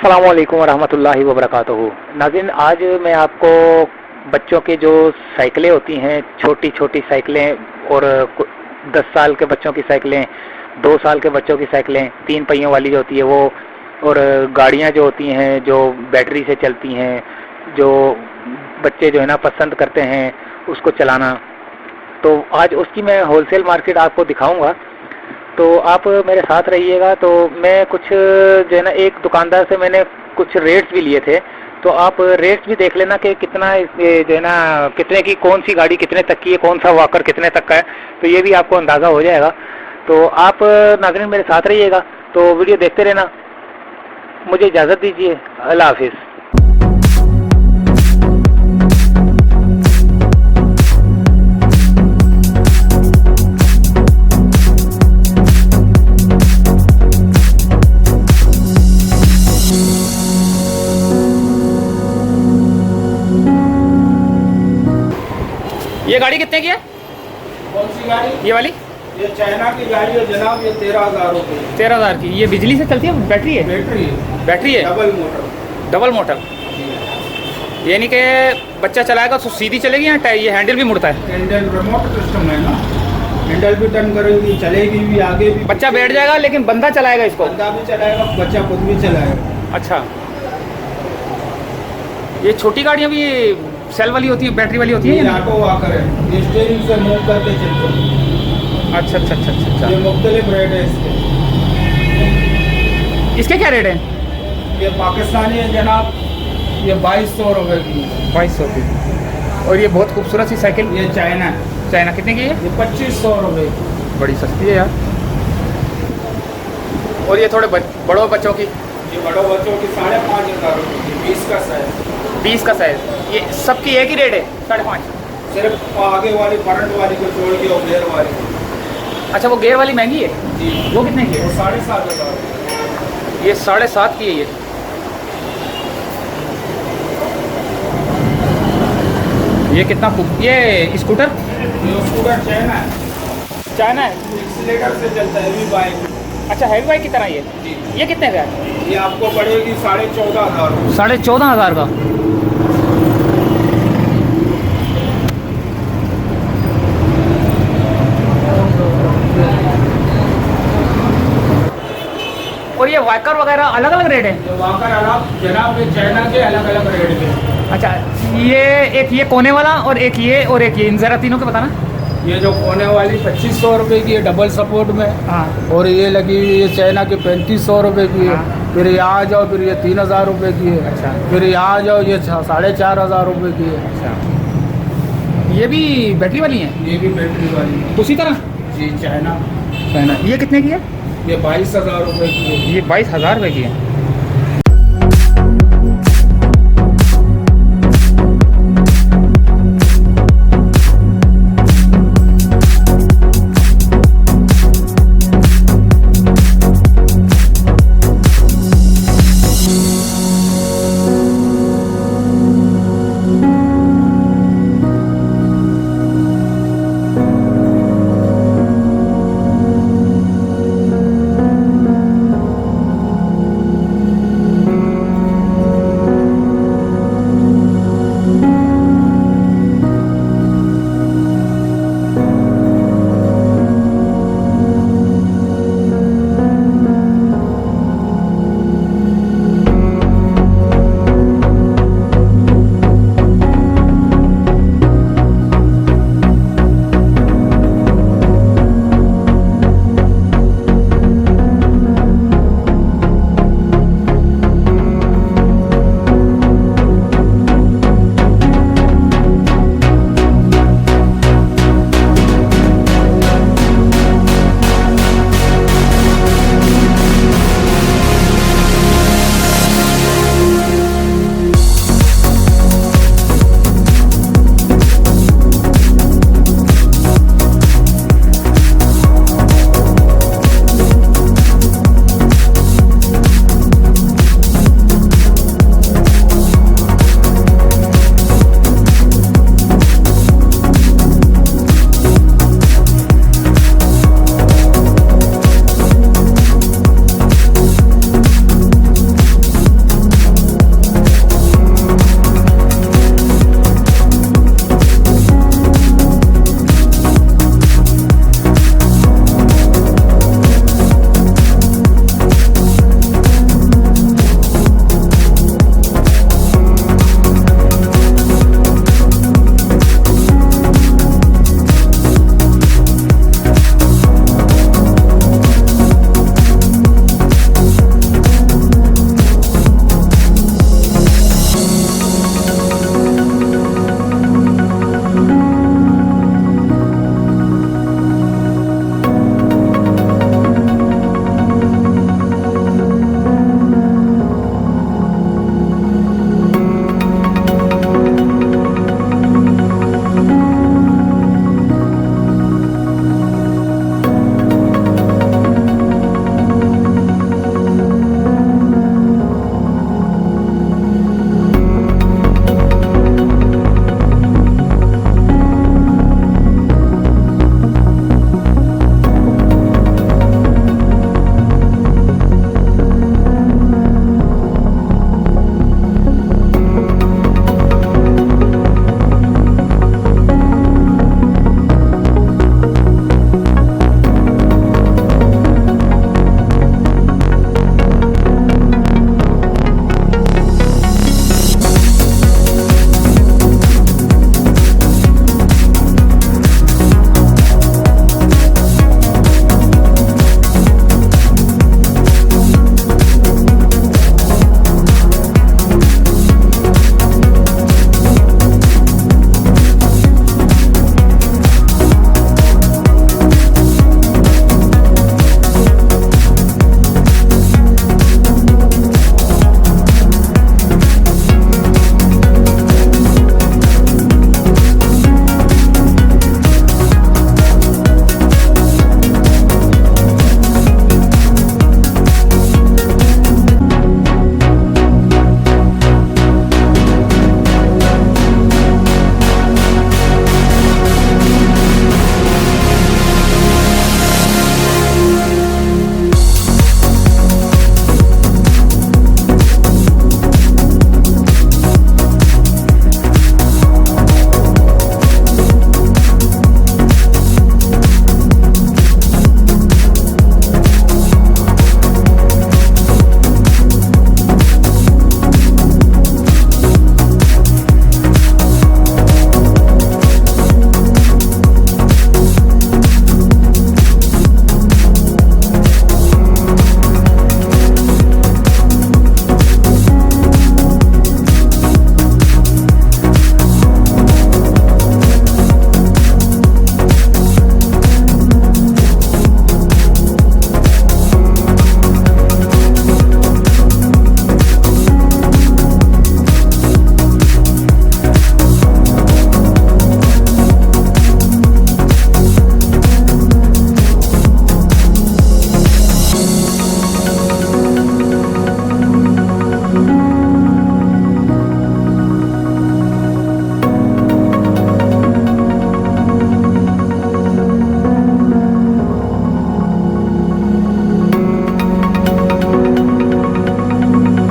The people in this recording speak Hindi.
अस्सलामु अलैकुम वरहमतुल्लाहि वबरकातुहू। नाज़रीन, आज मैं आपको बच्चों के जो साइकिलें होती हैं, छोटी छोटी साइकिलें और 10 साल के बच्चों की साइकिलें, 2 साल के बच्चों की साइकिलें, 3 पहियों वाली जो होती है वो, और गाड़ियां जो होती हैं जो बैटरी से चलती हैं, जो बच्चे जो है ना पसंद करते हैं उसको चलाना, तो आज उसकी मैं होलसेल मार्केट आपको दिखाऊंगा। तो आप मेरे साथ रहिएगा। तो मैं कुछ जो है ना एक दुकानदार से मैंने कुछ रेट्स भी लिए थे, तो आप रेट्स भी देख लेना कि कितना जो है ना कितने की कौन सी गाड़ी कितने तक की है, कौन सा वॉकर कितने तक का है, तो ये भी आपको अंदाज़ा हो जाएगा। तो आप नाज़रीन मेरे साथ रहिएगा, तो वीडियो देखते रहना। मुझे इजाज़त दीजिए, अल्लाह हाफिज़। ये गाड़ी कितने की है? कौन सी गाड़ी? ये वाली? ये चाइना की गाड़ी है जनाब, ये 13,000 रुपये। 13,000 की। ये बिजली से चलती है, बैटरी है? बैटरी है, डबल मोटर। यानी कि बच्चा चलाएगा तो सीधी चलेगी या ये हैंडल भी मुड़ता है? हैंडल रिमोट सिस्टम है ना, हैंडल भी टर्न करेगी, चलेगी भी, आगे भी। बच्चा बैठ जाएगा लेकिन बंदा चलाएगा इसको? बंदा भी चलाएगा, बच्चा खुद भी चलाएगा। अच्छा, ये छोटी गाड़ियाँ भी सेल वाली होती है, बैटरी वाली होती है? ये ऑटो वॉकर है, ये स्टीयरिंग से मूव करके चलते हैं। अच्छा अच्छा अच्छा अच्छा। ये मुख्तलिफ रेट है इसके। इसके क्या रेट है? ये पाकिस्तानी है जनाब, ये 2200 रुपये की है। 2200 की। और ये बहुत खूबसूरत सी साइकिल? ये चाइना है। चाइना कितने की है? ये 2500 रुपये। बड़ी सस्ती है यार। और ये थोड़े बड़ों बच्चों की? ये बड़ों बच्चों की 5,500 रुपये की, 20 का साइज। 20 का साइज। ये सबकी एक ही रेट है 5.5? सिर्फ आगे वाली फ्रंट वाली को छोड़ के और गेयर वाली। अच्छा, वो गेयर वाली महंगी है जी। वो कितने की है? वो 7,500। ये 7.5 की है। ये कितना ये स्कूटर? ये स्कूटर चाइना है। चाइना है? एक्सीलेटर से चलता है, हैवी बाइक। अच्छा, हैवी बाइक की तरह ये? जी। ये कितने का है? ये आपको पड़ेगी 14,500। 14,500 का। और ये वाकर वगैरह अलग अलग रेट है? ये वाकर अलग जनाब, ये चाइना के अलग अलग रेट के। अच्छा, ये एक ये कोने वाला और एक ये और एक ये, इन ज़रा तीनों के बताना। ये जो कोने वाली 2500 रुपये की है डबल सपोर्ट में। हाँ। और ये लगी हुई ये चाइना की 3500 रुपये की है। हाँ। फिर यहाँ आ जाओ, फिर ये 3,000 रुपये की है। अच्छा। फिर यहाँ आ जाओ, ये 4,500 रुपये की है। अच्छा, ये भी बैटरी वाली हैं? ये भी बैटरी वाली है उसी तरह? जी, चाइना। ये कितने की है? ये 22,000 रुपये की है। ये 22,000 रुपये की है।